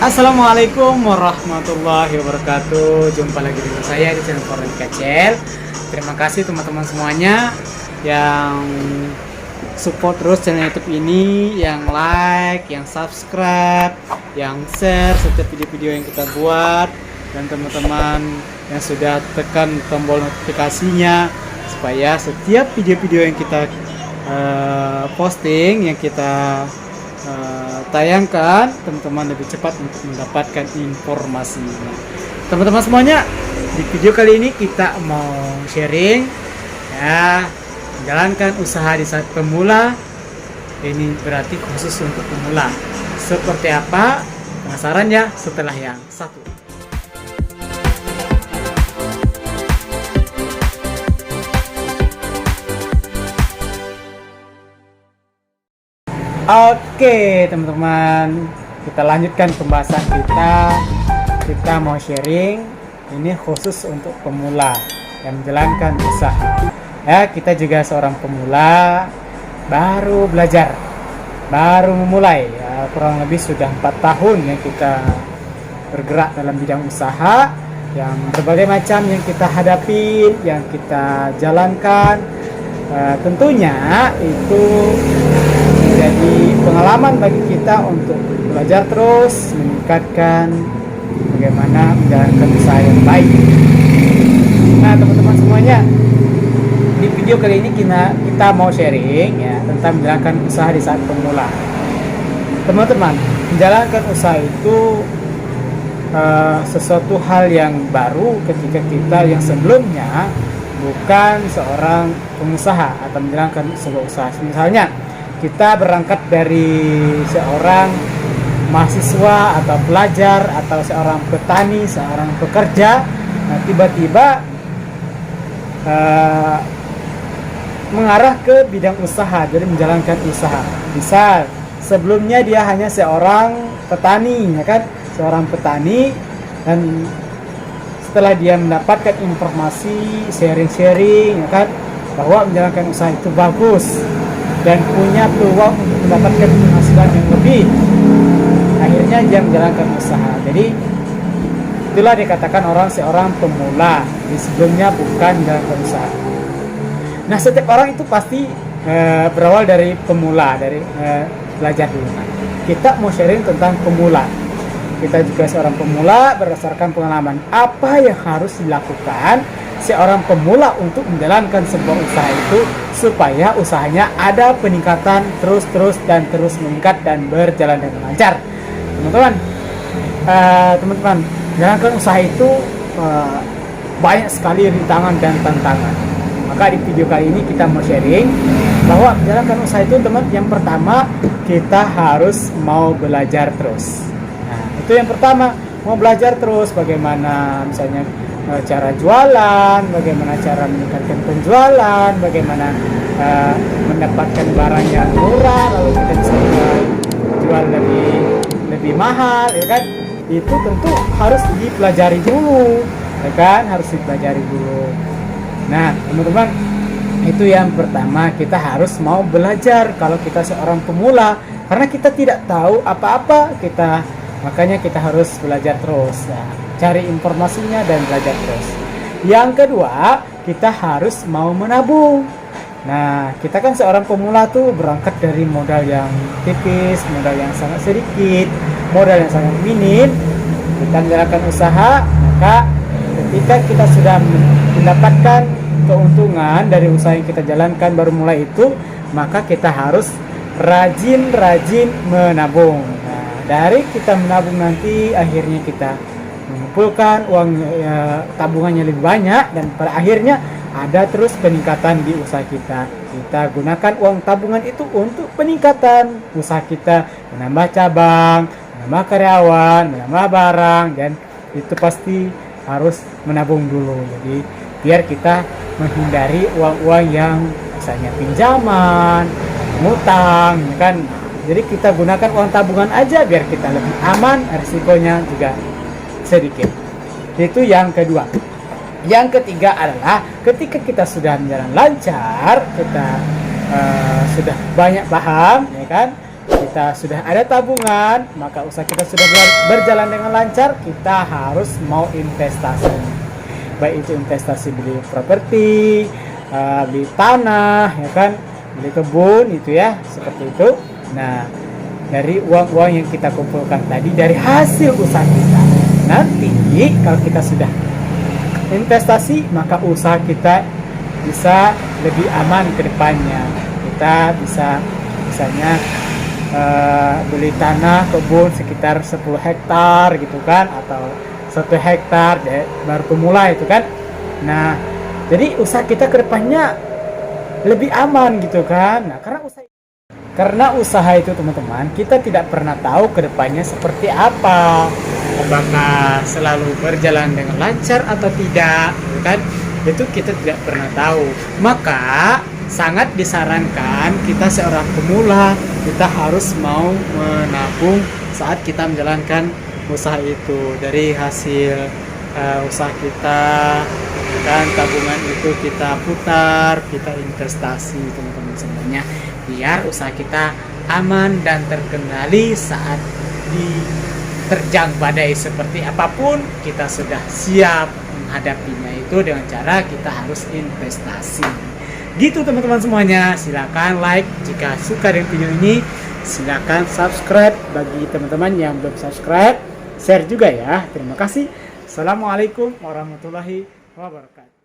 Assalamualaikum warahmatullahi wabarakatuh. Jumpa lagi dengan saya di channel Foreign Kecil. Terima kasih teman-teman semuanya yang support terus channel YouTube ini, yang like, yang subscribe, yang share setiap video-video yang kita buat, dan teman-teman yang sudah tekan tombol notifikasinya supaya setiap video-video yang kita posting, yang kita tayangkan, teman-teman lebih cepat untuk mendapatkan informasinya. Teman-teman semuanya, di video kali ini kita mau sharing ya, menjalankan usaha di saat pemula. Ini berarti khusus untuk pemula. Seperti apa? Penasaran ya? Setelah yang satu. Oke teman-teman, kita lanjutkan pembahasan kita. Kita mau sharing, ini khusus untuk pemula yang menjalankan usaha. Ya, kita juga seorang pemula, baru belajar, baru memulai. Ya, kurang lebih sudah 4 tahun yang kita bergerak dalam bidang usaha, yang berbagai macam yang kita hadapi, yang kita jalankan. Tentunya itu menjadi pengalaman bagi kita untuk belajar terus, meningkatkan bagaimana menjalankan usaha yang baik. Nah teman-teman semuanya, di video kali ini kita mau sharing ya tentang menjalankan usaha di saat pemula. Teman-teman, menjalankan usaha itu sesuatu hal yang baru ketika kita yang sebelumnya bukan seorang pengusaha atau menjalankan sebuah usaha. Misalnya kita berangkat dari seorang mahasiswa atau pelajar atau seorang petani, seorang pekerja, nah tiba-tiba mengarah ke bidang usaha, jadi menjalankan usaha. Misal sebelumnya dia hanya seorang petani, ya kan, seorang petani, dan setelah dia mendapatkan informasi, sharing-sharing, ya kan, bahwa menjalankan usaha itu bagus dan punya peluang untuk mendapatkan penghasilan yang lebih, akhirnya dia menjalankan usaha. Jadi itulah dikatakan seorang pemula, di sebelumnya bukan menjalankan usaha. Nah setiap orang itu pasti berawal dari pemula, dari belajar dulu. Kita mau sharing tentang pemula. Kita juga seorang pemula berdasarkan pengalaman. Apa yang harus dilakukan seorang pemula untuk menjalankan sebuah usaha itu supaya usahanya ada peningkatan terus meningkat dan berjalan dengan lancar. Teman-teman, menjalankan usaha itu banyak sekali rintangan dan tantangan. Maka di video kali ini kita mau sharing bahwa menjalankan usaha itu, teman, yang pertama kita harus mau belajar terus. Nah, itu yang pertama, mau belajar terus bagaimana misalnya cara jualan, bagaimana cara meningkatkan penjualan, bagaimana mendapatkan barang yang murah lalu kita bisa jual lebih mahal, ya kan? Itu tentu harus dipelajari dulu, ya kan? Harus dipelajari dulu. Nah, teman-teman, itu yang pertama, kita harus mau belajar kalau kita seorang pemula, karena kita tidak tahu apa-apa, makanya kita harus belajar terus ya. Cari informasinya dan belajar terus. Yang kedua, kita harus mau menabung. Nah, kita kan seorang pemula tuh berangkat dari modal yang tipis, modal yang sangat sedikit, modal yang sangat minim. Kita menjalankan usaha, maka ketika kita sudah mendapatkan keuntungan dari usaha yang kita jalankan baru mulai itu, maka kita harus rajin menabung. Nah, dari kita menabung nanti akhirnya kita mengumpulkan uang tabungannya lebih banyak, dan pada akhirnya ada terus peningkatan di usaha kita. Kita gunakan uang tabungan itu untuk peningkatan usaha kita, menambah cabang, menambah karyawan, menambah barang, dan itu pasti harus menabung dulu. Jadi biar kita menghindari uang-uang yang misalnya pinjaman, ngutang, ya kan. Jadi kita gunakan uang tabungan aja biar kita lebih aman, risikonya juga sedikit. Itu yang kedua. Yang ketiga adalah ketika kita sudah berjalan lancar, kita sudah banyak paham, ya kan, kita sudah ada tabungan, maka usaha kita sudah berjalan dengan lancar, kita harus mau investasi. Baik itu investasi beli properti, beli tanah, ya kan, beli kebun itu ya, seperti itu. Nah, dari uang-uang yang kita kumpulkan tadi dari hasil usaha kita, nanti kalau kita sudah investasi, maka usaha kita bisa lebih aman ke depannya. Kita bisa misalnya beli tanah kebun sekitar 10 hektar gitu kan, atau 1 hektar baru pemula itu kan. Nah, jadi usaha kita ke depannya lebih aman gitu kan. Nah, karena usaha itu teman-teman, kita tidak pernah tahu ke depannya seperti apa. Apakah selalu berjalan dengan lancar atau tidak, gitu kan? Itu kita tidak pernah tahu. Maka sangat disarankan kita seorang pemula, kita harus mau menabung saat kita menjalankan usaha itu. Dari hasil usaha kita, dan tabungan itu kita putar, kita investasi teman-teman semuanya, biar usaha kita aman dan terkendali saat diterjang badai seperti apapun, kita sudah siap menghadapinya itu dengan cara kita harus investasi. Gitu teman-teman semuanya, silakan like jika suka dengan video ini, silakan subscribe bagi teman-teman yang belum subscribe, share juga ya. Terima kasih. Assalamualaikum warahmatullahi wabarakatuh.